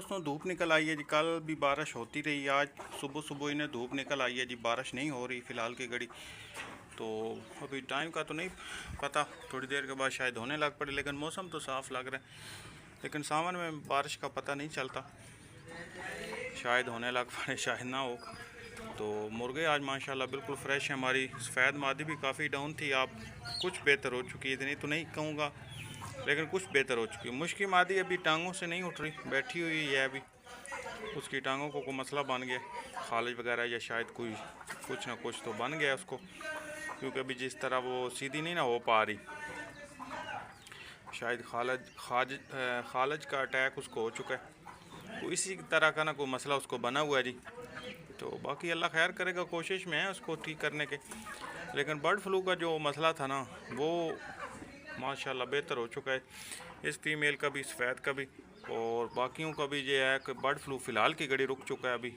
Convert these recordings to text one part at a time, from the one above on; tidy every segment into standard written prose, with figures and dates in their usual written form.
दोस्तों धूप निकल आई है जी। कल भी बारिश होती रही, आज सुबह सुबह इन्हें धूप निकल आई है जी। बारिश नहीं हो रही फ़िलहाल की घड़ी, तो अभी टाइम का तो नहीं पता, थोड़ी देर के बाद शायद होने लग पड़े, लेकिन मौसम तो साफ़ लग रहा है। लेकिन सावन में बारिश का पता नहीं चलता, शायद होने लग पड़े शायद ना हो। तो मुर्गे आज माशाल्लाह बिल्कुल फ्रेश है। हमारी सफ़ेद मादी भी काफ़ी डाउन थी, आप कुछ बेहतर हो चुकी है, इतनी तो नहीं कहूँगा लेकिन कुछ बेहतर हो चुकी है। मुश्किल मादी अभी टांगों से नहीं उठ रही, बैठी हुई है अभी। उसकी टांगों को कोई मसला बन गया, खालिज वगैरह या शायद कोई कुछ ना कुछ तो बन गया उसको, क्योंकि अभी जिस तरह वो सीधी नहीं ना हो पा रही, शायद खालज का अटैक उसको हो चुका है। तो इसी तरह का ना कोई मसला उसको बना हुआ है जी। तो बाकी अल्लाह खैर करेगा, कोशिश में है उसको ठीक करने के। लेकिन बर्ड फ्लू का जो मसला था ना, वो माशाल्लाह बेहतर हो चुका है, इस फीमेल का भी, सफ़ेद का भी, और बाकियों का भी। जो है कि बर्ड फ्लू फ़िलहाल की घड़ी रुक चुका है।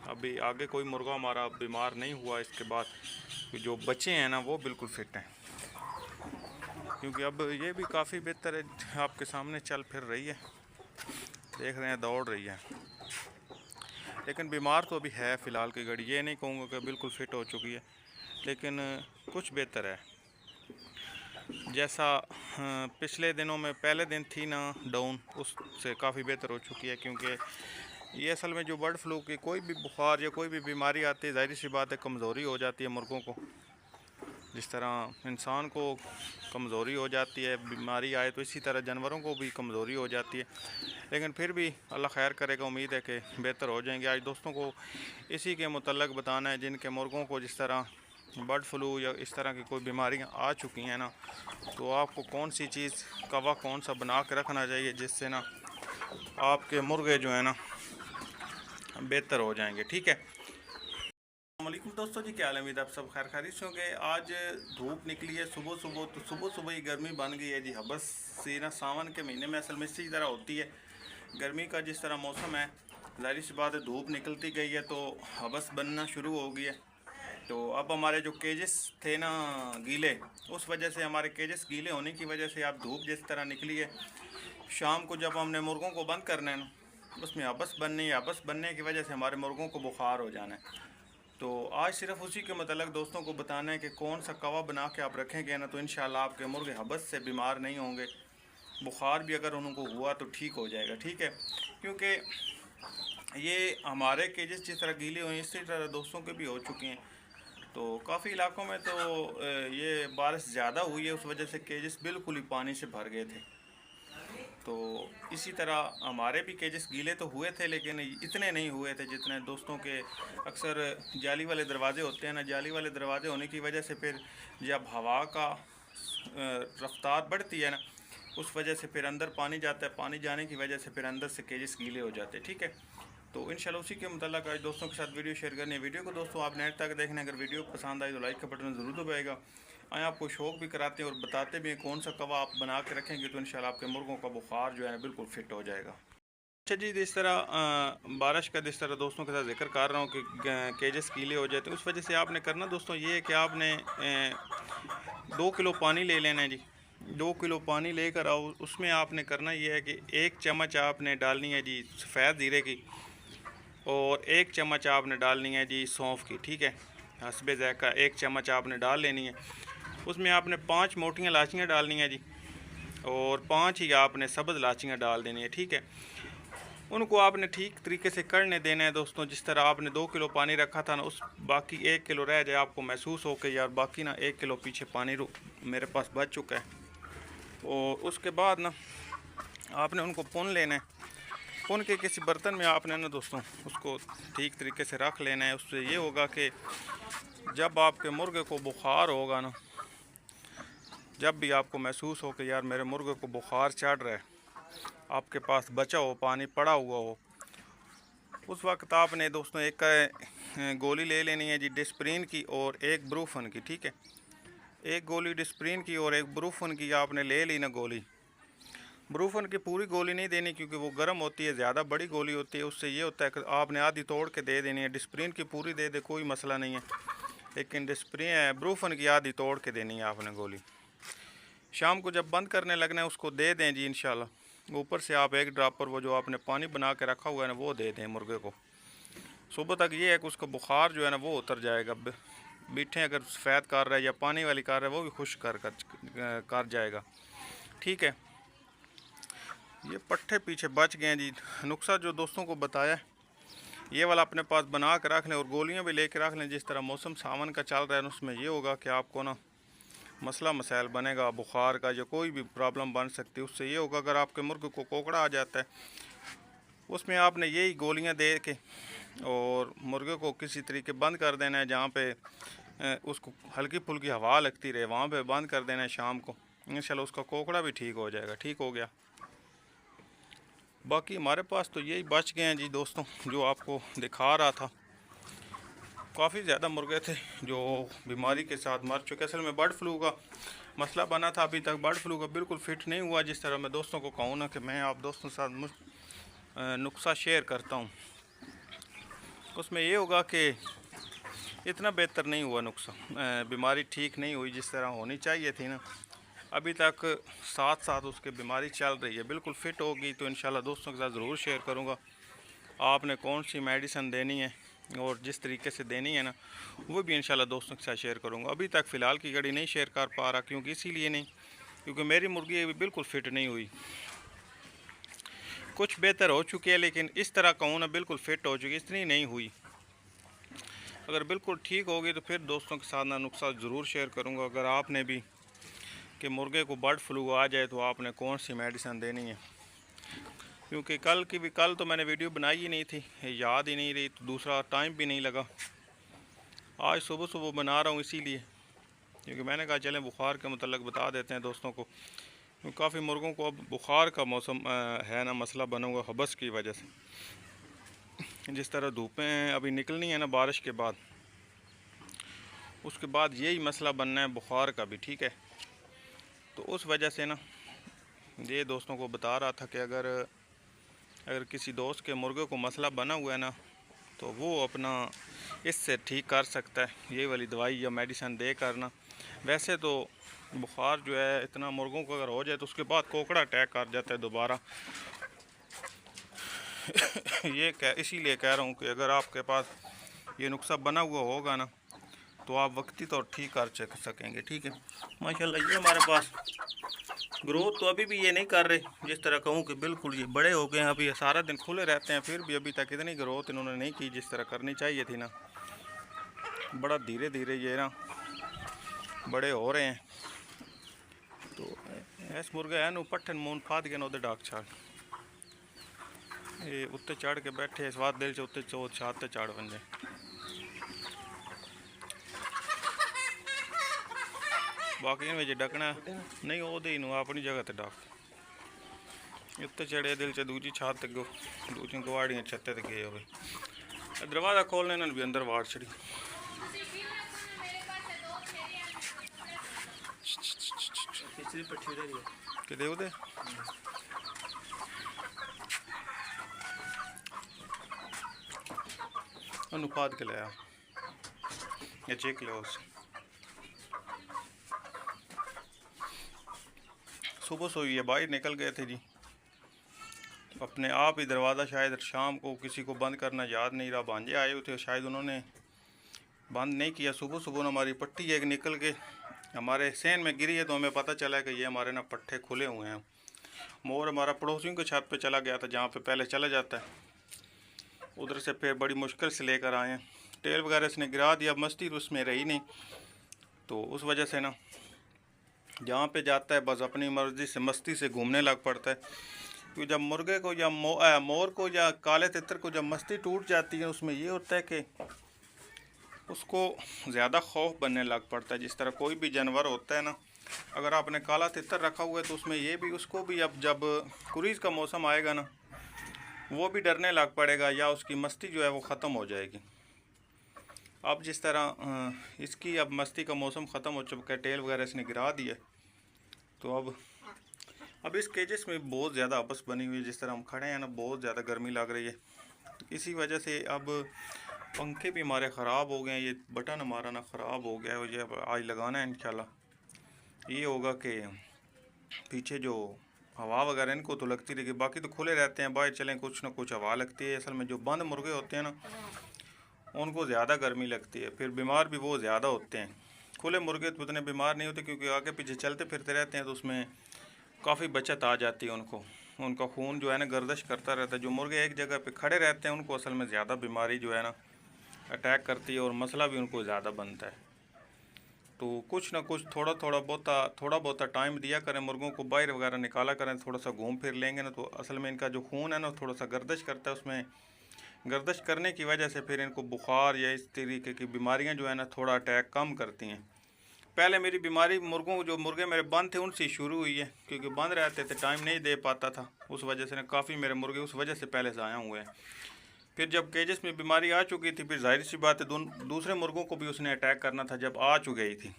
अभी आगे कोई मुर्गा हमारा बीमार नहीं हुआ इसके बाद। जो बच्चे हैं ना वो बिल्कुल फिट हैं, क्योंकि अब ये भी काफ़ी बेहतर है, आपके सामने चल फिर रही है, देख रहे हैं दौड़ रही है। लेकिन बीमार तो अभी है फ़िलहाल की घड़ी, ये नहीं कहूँगा कि बिल्कुल फिट हो चुकी है, लेकिन कुछ बेहतर है। जैसा पिछले दिनों में पहले दिन थी ना डाउन, उससे काफ़ी बेहतर हो चुकी है। क्योंकि ये असल में जो बर्ड फ्लू की कोई भी बुखार या कोई भी बीमारी आती है, ज़ाहिर सी बात है कमज़ोरी हो जाती है मुर्गों को। जिस तरह इंसान को कमज़ोरी हो जाती है बीमारी आए, तो इसी तरह जानवरों को भी कमज़ोरी हो जाती है। लेकिन फिर भी अल्लाह खैर करेगा, उम्मीद है कि बेहतर हो जाएंगे। आज दोस्तों को इसी के मुतल्लक बताना है, जिनके मुर्गों को जिस तरह बर्ड फ्लू या इस तरह की कोई बीमारियां आ चुकी हैं ना, तो आपको कौन सी चीज़ कवा कौन सा बना के रखना चाहिए, जिससे ना आपके मुर्गे जो है ना बेहतर हो जाएंगे। ठीक है। अस्सलामुअलैकुम दोस्तों जी, क्या हाल है? उम्मीद आप सब खैर खैरियत से होंगे। आज धूप निकली है सुबह सुबह, तो सुबह सुबह ही गर्मी बन गई है जी। हबस सी ना सावन के महीने में असल में इसी तरह होती है, गर्मी का जिस तरह मौसम है, ज़ाहिर सी बात है धूप निकलती गई है तो हबस बनना शुरू हो गई है। तो अब हमारे जो केजेस थे ना गीले, उस वजह से हमारे केजेस गीले होने की वजह से अब धूप जिस तरह निकली है, शाम को जब हमने मुर्गों को बंद करना है ना, उसमें हबस बननी है। हबस बनने की वजह से हमारे मुर्गों को बुखार हो जाना है। तो आज सिर्फ उसी के मतलब दोस्तों को बताना है कि कौन सा कवा बना के आप रखेंगे ना, तो इंशाल्लाह आपके मुर्गे हबस से बीमार नहीं होंगे। बुखार भी अगर उनको हुआ तो ठीक हो जाएगा। ठीक है, क्योंकि ये हमारे केजेस जिस तरह गीले हुए इसी तरह दोस्तों के भी हो चुके हैं। तो काफ़ी इलाकों में तो ये बारिश ज़्यादा हुई है, उस वजह से केजेस बिल्कुल ही पानी से भर गए थे। तो इसी तरह हमारे भी केजेस गीले तो हुए थे, लेकिन इतने नहीं हुए थे जितने दोस्तों के। अक्सर जाली वाले दरवाजे होते हैं ना, जाली वाले दरवाजे होने की वजह से फिर जब हवा का रफ्तार बढ़ती है ना, उस वजह से फिर अंदर पानी जाता है, पानी जाने की वजह से फिर अंदर से केजेस गीले हो जाते हैं। ठीक है, तो इंशाल्लाह उसी के मुताल्लिक़ आज दोस्तों के साथ वीडियो शेयर करनी है। वीडियो को दोस्तों आप नेट तक देखना, अगर वीडियो पसंद आई तो लाइक का बटन ज़रूर दबाएगा। आए आपको शौक भी कराते हैं और बताते भी हैं कौन सा कवा आप बना के रखेंगे तो इंशाल्लाह आपके मुर्गों का बुखार जो है बिल्कुल फिट हो जाएगा। अच्छा जी, जिस तरह बारिश का जिस तरह दोस्तों के साथ जिक्र कर रहा हूँ कि केजेस गीले हो जाते हैं, उस वजह से आपने करना दोस्तों ये है कि आपने 2 किलो पानी ले लेना है जी। 2 किलो पानी लेकर आओ, उसमें आपने करना ये है कि 1 चम्मच आपने डालनी है जी सफ़ेद ज़ीरे की, और 1 चम्मच आपने डालनी है जी सौंफ की। ठीक है, हस्बे ज़ायक़ा 1 चम्मच आपने डाल लेनी है। उसमें आपने 5 मोटियाँ इलायचियाँ डालनी है जी, और 5 ही आपने सब्ज़ इलायचियाँ डाल देनी है। ठीक है, उनको आपने ठीक तरीके से कढ़ने देना है दोस्तों। जिस तरह आपने 2 किलो पानी रखा था ना, उस बाकी 1 किलो रह जाए, आपको महसूस हो कि यार बाकी ना 1 किलो पीछे पानी मेरे पास बच चुका है। और उसके बाद ना आपने उनको पुन लेना है। पुन के किसी बर्तन में आपने ना दोस्तों उसको ठीक तरीके से रख लेना है। उससे ये होगा कि जब आपके मुर्गे को बुखार होगा ना, जब भी आपको महसूस हो कि यार मेरे मुर्गे को बुखार चढ़ रहा है, आपके पास बचा हो पानी पड़ा हुआ हो, उस वक्त आपने दोस्तों एक गोली ले लेनी है जी डिस्प्रिन की और एक ब्रूफन की। ठीक है, एक गोली डिस्प्रिन की और एक ब्रूफन की आपने ले ली ना गोली। ब्रूफन की पूरी गोली नहीं देनी, क्योंकि वो गर्म होती है, ज़्यादा बड़ी गोली होती है। उससे ये होता है कि आपने आधी तोड़ के दे देनी है। डिस्प्रिन की पूरी दे दे कोई मसला नहीं है, लेकिन ब्रूफन की आधी तोड़ के देनी है आपने गोली। शाम को जब बंद करने लगना है उसको दे दें जी इंशाल्लाह। ऊपर से आप एक ड्रॉपर वो जो आपने पानी बना के रखा हुआ है ना वो दे दें मुर्गे को। सुबह तक ये है कि उसका बुखार जो है ना वो उतर जाएगा। बीठे अगर सफ़ेद कर रहा है या पानी वाली कर रहा है वो भी खुश कर जाएगा। ठीक है, ये पट्ठे पीछे बच गए हैं जी। नुस्खा जो दोस्तों को बताया ये वाला अपने पास बना कर रख लें और गोलियां भी लेके रख लें। जिस तरह मौसम सावन का चल रहा है उसमें ये होगा कि आपको ना मसला मसाइल बनेगा बुखार का या कोई भी प्रॉब्लम बन सकती है। उससे ये होगा अगर आपके मुर्गे को कोकड़ा आ जाता है उसमें आपने यही गोलियां दे के और मुर्गे को किसी तरीके बंद कर देना है। जहाँ पे उसको हल्की फुल्की हवा लगती रहे वहाँ पे बंद कर देना है शाम को। इंशाल्लाह उसका कोकड़ा भी ठीक हो जाएगा। ठीक हो गया। बाकी हमारे पास तो यही बच गए हैं जी दोस्तों जो आपको दिखा रहा था। काफ़ी ज़्यादा मुर्गे थे जो बीमारी के साथ मर चुके। असल में बर्ड फ्लू का मसला बना था, अभी तक बर्ड फ्लू का बिल्कुल फिट नहीं हुआ। जिस तरह मैं दोस्तों को कहूँ ना कि मैं आप दोस्तों के साथ नुस्खा शेयर करता हूँ उसमें ये होगा कि इतना बेहतर नहीं हुआ नुस्खा। बीमारी ठीक नहीं हुई जिस तरह होनी चाहिए थी ना। अभी तक साथ साथ उसके बीमारी चल रही है। बिल्कुल फ़िट होगी तो इंशाल्लाह दोस्तों के साथ ज़रूर शेयर करूँगा आपने कौन सी मेडिसिन देनी है और जिस तरीके से देनी है ना वो भी इंशाल्लाह दोस्तों के साथ शेयर करूँगा। अभी तक फ़िलहाल की घड़ी नहीं शेयर कर पा रहा क्योंकि इसीलिए नहीं क्योंकि मेरी मुर्गी अभी बिल्कुल फ़िट नहीं हुई। कुछ बेहतर हो चुकी है लेकिन इस तरह कहूँ ना बिल्कुल फ़िट हो चुकी, इतनी नहीं हुई। अगर बिल्कुल ठीक होगी तो फिर दोस्तों के साथ ना नुस्खा ज़रूर शेयर करूँगा। अगर आपने भी कि मुर्गे को बर्ड फ्लू आ जाए तो आपने कौन सी मेडिसिन देनी है। क्योंकि कल तो मैंने वीडियो बनाई ही नहीं थी, याद ही नहीं रही, तो दूसरा टाइम भी नहीं लगा। आज सुबह सुबह बना रहा हूँ इसीलिए क्योंकि मैंने कहा चलें बुखार के मतलब बता देते हैं दोस्तों को। क्योंकि काफ़ी मुर्गों को अब बुखार का मौसम है ना मसला बना हुआ हबस की वजह से। जिस तरह धूपें अभी निकलनी है ना बारिश के बाद, उसके बाद यही मसला बनना है बुखार का भी। ठीक है, तो उस वजह से ना ये दोस्तों को बता रहा था कि अगर किसी दोस्त के मुर्गे को मसला बना हुआ है ना तो वो अपना इससे ठीक कर सकता है ये वाली दवाई या मेडिसिन दे करना। वैसे तो बुखार जो है इतना मुर्गों को अगर हो जाए तो उसके बाद कोकड़ा अटैक कर जाता है दोबारा। इसीलिए कह रहा हूँ कि अगर आपके पास ये नुस्खा बना हुआ होगा ना तो आप वक्ती तौर ठीक कर सकेंगे। ठीक है, माशाल्लाह ये हमारे पास ग्रोथ तो अभी भी ये नहीं कर रहे। जिस तरह कहूँ कि बिल्कुल ये बड़े हो गए हैं, अभी सारा दिन खुले रहते हैं, फिर भी अभी तक इतनी ग्रोथ इन्होंने नहीं की जिस तरह करनी चाहिए थी ना। बड़ा धीरे धीरे ये ना बड़े हो रहे हैं। तो ऐस मुर्गे है नु पट्ठन मून फाद गए ना उधर डाक छाड़ ये उत्ते चढ़ के बैठे स्वाद दिल से उत्ते चो छाते चढ़ बन जाए। बाकी इनमें डकना नहीं ओदे अपनी जगह ते डाक उत्ते चढ़े दिल से दूजी छात तक गो दूजी गवाड़ियाँ छत्ते तक गए हो। दरवाज़ा खोलने इन्होंने भी अंदर वाड़ छड़ी। किते उदे अनुपात के लाया या चेक लो। सुबह सोई है बाहर निकल गए थे जी अपने आप ही। दरवाज़ा शायद शाम को किसी को बंद करना याद नहीं रहा, भांजे आए हुए थे शायद उन्होंने बंद नहीं किया। सुबह सुबह हमारी पट्टी एक निकल के हमारे सेन में गिरी है तो हमें पता चला कि ये हमारे ना पट्टे खुले हुए हैं। मोर हमारा पड़ोसियों के छत पे चला गया था जहाँ पे पहले चला जाता है, उधर से फिर बड़ी मुश्किल से लेकर आए हैं। टेल वगैरह इसने गिरा दिया, मस्ती तो उसमें रही नहीं तो उस वजह से ना जहाँ पे जाता है बस अपनी मर्ज़ी से मस्ती से घूमने लग पड़ता है। क्योंकि जब मुर्गे को या मोर को या काले तितर को जब मस्ती टूट जाती है उसमें ये होता है कि उसको ज़्यादा खौफ बनने लग पड़ता है। जिस तरह कोई भी जानवर होता है ना, अगर आपने काला तितर रखा हुआ है तो उसमें ये भी उसको भी अब जब कुरीज़ का मौसम आएगा ना वो भी डरने लग पड़ेगा या उसकी मस्ती जो है वो ख़त्म हो जाएगी। अब जिस तरह इसकी अब मस्ती का मौसम ख़त्म हो चुका है, टेल वगैरह इसने गिरा दिया तो अब इस केजेस में बहुत ज़्यादा आपस बनी हुई है। जिस तरह हम खड़े हैं ना बहुत ज़्यादा गर्मी लग रही है, इसी वजह से अब पंखे भी हमारे ख़राब हो गए हैं। ये बटन हमारा ना ख़राब हो गया है, ये आज लगाना है इंशाल्लाह। ये होगा कि पीछे जो हवा वगैरह इनको तो लगती रहेगी, बाकी तो खुले रहते हैं, बाहर चलें कुछ ना कुछ हवा लगती है। असल में जो बंद मुर्गे होते हैं ना उनको ज़्यादा गर्मी लगती है, फिर बीमार भी वो ज़्यादा होते हैं। खुले मुर्गे तो उतने बीमार नहीं होते क्योंकि आगे पीछे चलते फिरते रहते हैं, तो उसमें काफ़ी बचत आ जाती है उनको। उनका खून जो है ना गर्दिश करता रहता है। जो मुर्गे एक जगह पे खड़े रहते हैं उनको असल में ज़्यादा बीमारी जो है ना अटैक करती है और मसला भी उनको ज़्यादा बनता है। तो कुछ ना कुछ थोड़ा बहुत टाइम दिया करें मुर्गों को, बाहर वगैरह निकाला करें, थोड़ा सा घूम फिर लेंगे ना तो असल में इनका जो खून है ना थोड़ा सा गर्दिश करता है। उसमें गर्दिश करने की वजह से फिर इनको बुखार या इस तरीके की बीमारियां जो है ना थोड़ा अटैक कम करती हैं। पहले मेरी बीमारी मुर्गों जो मुर्गे मेरे बंद थे उनसे शुरू हुई है, क्योंकि बंद रहते थे टाइम नहीं दे पाता था, उस वजह से ना काफ़ी मेरे मुर्गे उस वजह से पहले से आए हुए हैं। फिर जब केजेस में बीमारी आ चुकी थी, फिर जाहिर सी बात है दूसरे मुर्गों को भी उसने अटैक करना था। जब आ चुकी थी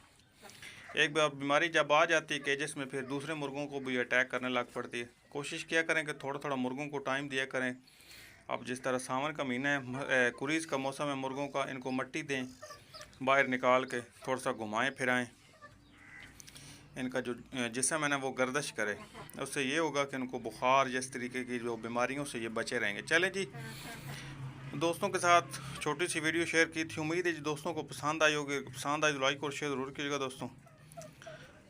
एक बार बीमारी जब आ जाती है केजेस में, फिर दूसरे मुर्गों को भी अटैक करने लग पड़ती है। कोशिश किया करें कि थोड़ा थोड़ा मुर्गों को टाइम दिया करें। अब जिस तरह सावन का महीना है, कुरीज़ का मौसम है मुर्गों का, इनको मिट्टी दें, बाहर निकाल के थोड़ा सा घुमाएं फिराएं, इनका जो जिस्म है ना वो गर्दिश करे। उससे ये होगा कि इनको बुखार या इस तरीके की जो बीमारियों से ये बचे रहेंगे। चलें जी, दोस्तों के साथ छोटी सी वीडियो शेयर की थी, उम्मीद है जी दोस्तों को पसंद आई होगी। पसंद आई तो लाइक और शेयर ज़रूर कीजिएगा दोस्तों।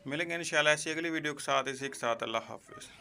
मिलेंगे इंशाल्लाह ऐसी अगली वीडियो के साथ, इसी के साथ अल्लाह हाफिज़।